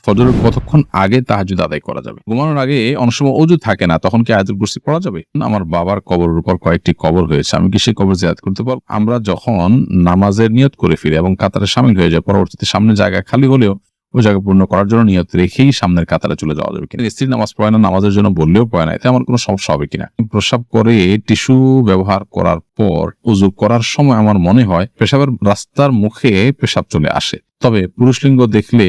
ফজরের কতক্ষণ আগে তাহাজ্জুদ আদায় করা যাবে? ঘুমানোর আগে অনেক সময় ওযু থাকে না, তখন কি আয়াতুল কুরসি পড়া যাবে? আমার বাবার কবরের উপর কয়েকটি কবর হয়েছে, আমি কি সেই কবর জিয়ারত করতে পারবো? আমরা যখন নামাজের নিয়ত করে ফিরি এবং কাতারে শামিল হয়ে যায়, পরবর্তীতে সামনে জায়গা খালি হলেও ওই জায়গা পূর্ণ করার জন্য নিয়ত রেখেই সামনের কাতারে চলে যাওয়া যাবে কিনা? স্ত্রী নামাজ পড়ে না, নামাজের জন্য বললেও পড়ে না, এতে আমার কোনো সমস্যা হবে কিনা? প্রস্রাব করে টিস্যু ব্যবহার করার পর ওযু করার সময় আমার মনে হয় পেশাবের রাস্তার মুখে পেশাব চলে আসে, তবে পুরুষ লিঙ্গ দেখলে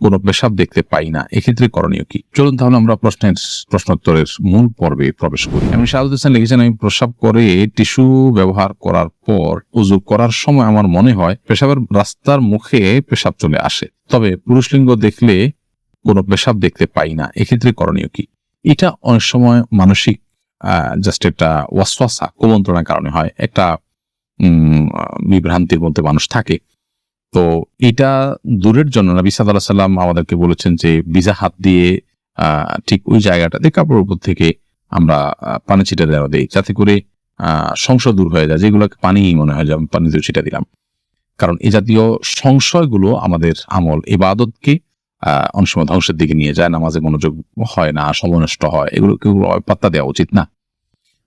কোনো পেশাব দেখতে পাই না, এক্ষেত্রে করণীয় কি? চলুন তাহলে আমরা প্রশ্নোত্তরের মূল পর্বে প্রবেশ করি। আমি শাহাদুল হোসেন লিখেছেন, আমি প্রস্রাব করে টিস্যু ব্যবহার করার পর ওযু করার সময় আমার মনে হয় পেশাবের রাস্তার মুখে পেশাব চলে আসে, তবে পুরুষ লিঙ্গ দেখলে কোনো পেশাব দেখতে পাই না, এক্ষেত্রে করণীয় কি? এটা অনেক সময় মানসিক জাস্ট একটা ওয়াসওয়াসা, কুমন্ত্রণার কারণে হয়, একটা বিভ্রান্তির মধ্যে মানুষ থাকে। তো এটা দূরের জন্য নবী সাল্লাল্লাহু আলাইহি সাল্লাম আমাদেরকে বলেছেন যে ভিজা হাত দিয়ে ঠিক ওই জায়গাটাতে কাপড়ের উপর থেকে আমরা পানি ছিটা দেওয়া দেই, যাতে করে সংশয় দূর হয়ে যায়, যেগুলোকে পানি মনে হয় যে আমি পানি দিয়ে ছিটা দিলাম। কারণ এই জাতীয় সংশয়গুলো আমাদের আমল ইবাদতকে অনেক সময় ধ্বংসের দিকে নিয়ে যায়, নামাজে মনোযোগ হয় না, সময় নষ্ট হয়, এগুলোকে পাত্তা দেওয়া উচিত না।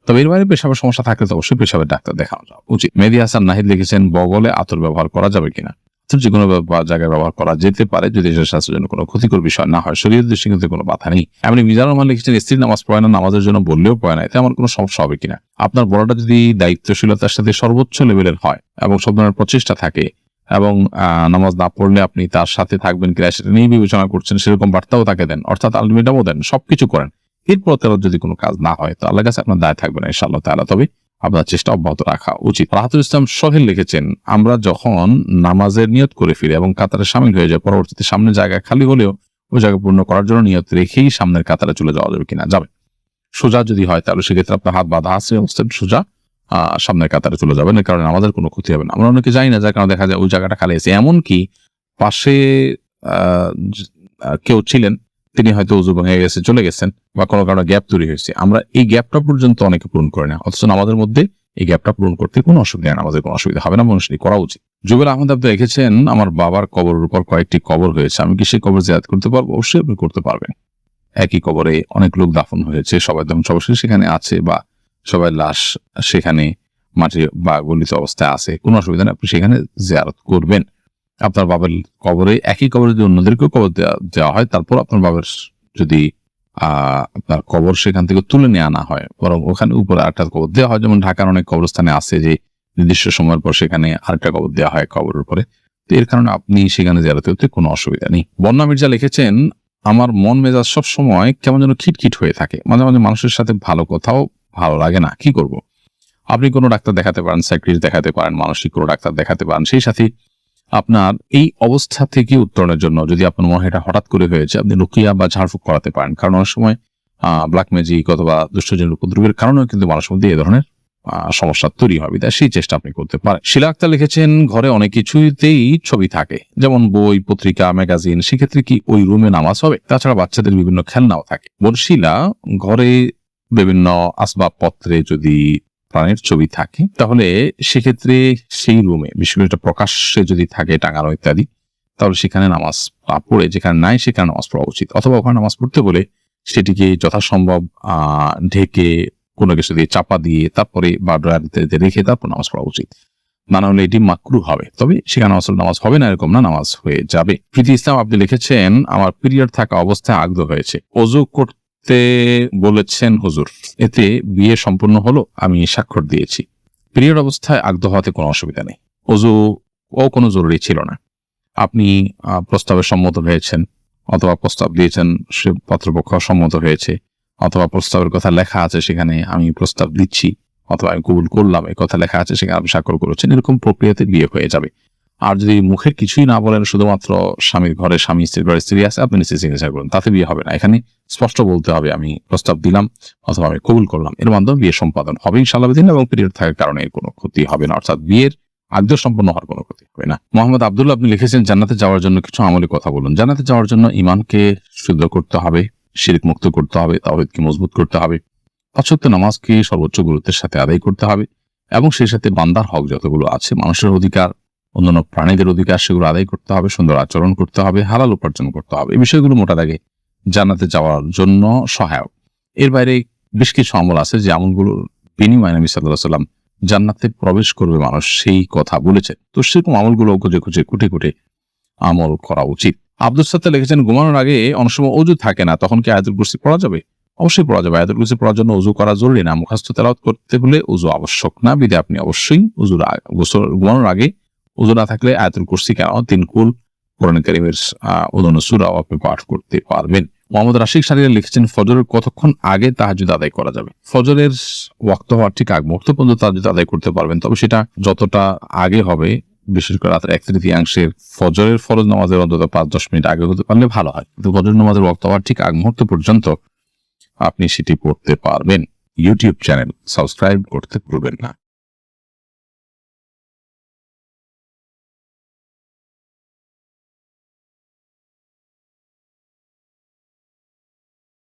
তবে এর বাইরে পেশাবের সমস্যা থাকলে তো অবশ্যই পেশাবের ডাক্তার দেখানো উচিত। মেহেদী হাসান নাহিদ লিখেছেন, বগলে আতর ব্যবহার করা যাবে কিনা? যে কোনো জায়গায় ব্যবহার করা যেতে পারে, যদি এটা স্বাস্থ্যের জন্য কোনো ক্ষতিকর বিষয় না হয়, শরীরের দৃষ্টিকোণ থেকে কোনো বাধা নেই। এমনি মিজানুর রহমান লিখেছেন, স্ত্রী নামাজ পড়ে না, নামাজের জন্য বললেও পড়ে না, এতে আমার কোনো সমস্যা হবে কিনা? আপনার বলাটা যদি দায়িত্বশীলতার সাথে সর্বোচ্চ লেভেলের হয় এবং সব ধরনের প্রচেষ্টা থাকে এবং নামাজ না পড়লে আপনি তার সাথে থাকবেন কিনা সেটা নিয়ে বিবেচনা করছেন, সেরকম বার্তাও তাকে দেন, অর্থাৎ আলটিমেটামও দেন, সবকিছু করেন, এরপর তার যদি কোনো কাজ না হয় তো আল্লাহর কাছে আপনার দায় থাকবে না ইনশাআল্লাহ তাআলা, তবে আপনার চেষ্টা অব্যাহত রাখা উচিত। রাহাতুল ইসলাম সোহেল লিখেছেন, আমরা যখন নামাজের নিয়ত করে ফিরি এবং কাতারে শামিল হয়ে যায়, পরবর্তীতে সামনে জায়গা খালি হলেও ওই জায়গা পূর্ণ করার জন্য নিয়ত রেখেই সামনের কাতারে চলে যাওয়া যাবে কিনা? যাবে। সোজা যদি হয় তাহলে সেক্ষেত্রে আপনার হাত বাঁধা আছে অবস্থায় সোজা সামনের কাতারে চলে যাবেন, এর কারণে আমাদের কোনো ক্ষতি হবে না। আমরা অনেকে যাই না, যার কারণে দেখা যায় ওই জায়গাটা খালি আছে, এমনকি পাশে কেউ ছিলেন, তিনি হয়তো ওযু ভেঙে গেছে চলে গেছেন, বা কোনো কারণে গ্যাপ তৈরি হয়েছে, আমরা এই গ্যাপটা পর্যন্ত অনেকে পূরণ করে না, অথচ আমাদের মধ্যে এই গ্যাপটা পূরণ করতে কোনো অসুবিধা নেই, আমাদের কোনো অসুবিধা হবে না, মানুষেরই করা উচিত। জুবেল আহমেদ আপনি লিখেছেন, আমার বাবার কবরের উপর কয়েকটি কবর হয়েছে, আমি কি সেই কবর জিয়ারত করতে পারবো? অবশ্যই আপনি করতে পারবেন। একই কবরে অনেক লোক দাফন হয়েছে, সবাই ধ্বংসাবশেষ সেখানে আছে, বা সবাই লাশ সেখানে মাটি বা গলিত অবস্থায় আছে, কোনো অসুবিধা নেই, আপনি সেখানে জিয়ারত করবেন। আপনার বাবার কবরে, একই কবরে যদি অন্যদেরকেও কবর দেওয়া হয়, তারপর আপনার বাবার যদি আপনার কবর সেখান থেকে তুলে নিয়ে আনা হয়, বরং ওখানে উপরে আরেকটা কবর দেওয়া হয়, যেমন ঢাকার অনেক কবরস্থানে আছে যে নির্দিষ্ট সময়ের পর সেখানে আরেকটা কবর দেওয়া হয় কবরের উপরে, তো এর কারণে আপনি সেখানে জিয়ারত করতে কোনো অসুবিধা নেই। বন্যা মির্জা লিখেছেন, আমার মন মেজাজ সব সময় কেমন যেন খিটখিট হয়ে থাকে, মাঝে মাঝে মানুষের সাথে ভালো কথাও ভালো লাগে না, কি করব? আপনি কোনো ডাক্তার দেখাতে পারেন, সাইকিয়াট্রিস্ট দেখাতে পারেন, মানসিক কোনো ডাক্তার দেখাতে পারেন, সেই সাথে আপনার এই অবস্থা থেকে উত্তরণের জন্য যদি আপনার মনে হয় এটা হঠাৎ করে হয়েছে, আপনি রুকিয়া বা ঝাড়ফুঁক করাতে পারেন, কারণ অনেক সময় ব্ল্যাক ম্যাজিক অথবা দুষ্টজনের উপদ্রবের কারণেও কিন্তু মানুষের মধ্যে এই ধরনের সমস্যা তৈরি হবে, তাই সেই চেষ্টা আপনি করতে পারেন। শিলা আক্তার লিখেছেন, ঘরে অনেক কিছুতেই ছবি থাকে, যেমন বই, পত্রিকা, ম্যাগাজিন, সেক্ষেত্রে কি ওই রুমে নামাজ হবে? তাছাড়া বাচ্চাদের বিভিন্ন খেলনাও থাকে। বলশিলা, ঘরে বিভিন্ন আসবাবপত্রে যদি প্রাণের ছবি থাকে তাহলে সেক্ষেত্রে সেই রুমে, বিশেষ করে এটা প্রকাশ্যে যদি থাকে টাঙানো ইত্যাদি, তাহলে সেখানে নামাজ পড়ে, যেখানে নাই সেখানে নামাজ পড়া উচিত, অথবা ওখানে নামাজ পড়তে বলে সেটিকে যথাসম্ভব ঢেকে কোনো কিছু দিয়ে চাপা দিয়ে তারপরে বা ড্রয়ারিতে রেখে তারপর নামাজ পড়া উচিত, না হলে এটি মাকরুহ হবে, তবে সেখানে আসলে নামাজ হবে না এরকম না, নামাজ হয়ে যাবে। প্রীতি ইসলাম আপনি লিখেছেন, আমার পিরিয়ড থাকা অবস্থায় আগদ হয়েছে, ওযু করতে বলেছেন হুজুর, এতে বিয়ে সম্পূর্ণ হলো, আমি স্বাক্ষর দিয়েছি। পিরিয়ড অবস্থায় আগদ হওয়াতে কোনো অসুবিধা নেই, ওযু ও কোনো জরুরি ছিল না। আপনি প্রস্তাবে সম্মত হয়েছেন, অথবা প্রস্তাব দিয়েছেন, সে পাত্রপক্ষ সম্মত হয়েছে, অথবা প্রস্তাবের কথা লেখা আছে সেখানে আমি প্রস্তাব দিচ্ছি, অথবা আমি কবুল করলাম এই কথা লেখা আছে সেখানে আপনি স্বাক্ষর করেছেন, এরকম প্রক্রিয়াতে বিয়ে হয়ে যাবে। আর যদি মুখে কিছুই না বলেন, শুধুমাত্র স্বামীর ঘরে স্বামী, স্ত্রীর ঘরে স্ত্রী আছে, আপনি নিশ্চয়ই সিগনেচার করুন, তাতে বিয়ে হবে না। এখানে স্পষ্ট বলতে হবে আমি প্রস্তাব দিলাম অথবা আমি কবুল করলাম, এর মাধ্যমে বিয়ে সম্পাদন হবে ইনশাআল্লাহ বিদিন, এবং পিরিয়ড থাকার কারণে এর কোনো ক্ষতি হবে না, অর্থাৎ বিয়ের আগদ সম্পন্ন হওয়ার কোনো ক্ষতি হবে না। মোহাম্মদ আব্দুল্লাহ আপনি লিখেছেন, জান্নাতে যাওয়ার জন্য কিছু আমলি কথা বলুন। জান্নাতে যাওয়ার জন্য ঈমানকে শুদ্ধ করতে হবে, শিরক মুক্ত করতে হবে, তাওহীদকে মজবুত করতে হবে, পাঁচ ওয়াক্ত নামাজকে সর্বোচ্চ গুরুত্বের সাথে আদায় করতে হবে, এবং সেই সাথে বান্দার হক যতগুলো আছে, মানুষের অধিকার অন্যান্য প্রাণীদের অধিকার সেগুলো আদায় করতে হবে, সুন্দর আচরণ করতে হবে, হালাল উপার্জন করতে হবে। এই বিষয়গুলো মোটা দাগে জান্নাতে যাওয়ার জন্য সহায়ক। এর বাইরে বেশ কিছু আমল আছে যে আমলগুলোর বিনিময়ে নবী সাল্লাল্লাহু আলাইহি ওয়াসাল্লাম জান্নাতে প্রবেশ করবে মানুষ সেই কথা বলেছেন। তো সেরকম আমলগুলো খুঁজে খুঁজে কুটে কুটে আমল করা উচিত। আব্দুল সাত্তার লিখেছেন, ঘুমানোর আগে অনেক সময় ওযু থাকে না, তখন কি আয়াতুল কুরসি পড়া যাবে? অবশ্যই পড়া যাবে। আয়াতুল কুরসি পড়ার জন্য ওযু করা জরুরি না, মুখস্থ তেলাওয়াত করতে হলে ওযু আবশ্যক না, বিধায় আপনি অবশ্যই ঘুমানোর আগে ওযু না থাকলে আয়াতুল কুরসি কেন 3 কুল কোরআন কারীমের অন্যান্য সূরাও আপনি পাঠ করতে পারবেন। মোহাম্মদ রাশিক সারিয়া লিখেছেন, ফজরের কতক্ষণ আগে তাহাজ্জুদ আদায় করা যাবে? ফজরের ওয়াক্ত হওয়ার ঠিক আগ মুহূর্ত পর্যন্ত তাহাজ্জুদ আদায় করতে পারবেন, তবে সেটা যতটা আগে হবে, বিশেষ করে রাতের 1/3 ফজরের ফরজ নামাজের অন্তত 5-10 মিনিট আগে হতে পারলে ভালো হয়। কিন্তু ফজর নামাজের ওয়াক্ত হওয়ার ঠিক আগ মুহূর্ত পর্যন্ত আপনি সেটি পড়তে পারবেন। ইউটিউব চ্যানেল সাবস্ক্রাইব করতে ভুলবেন না।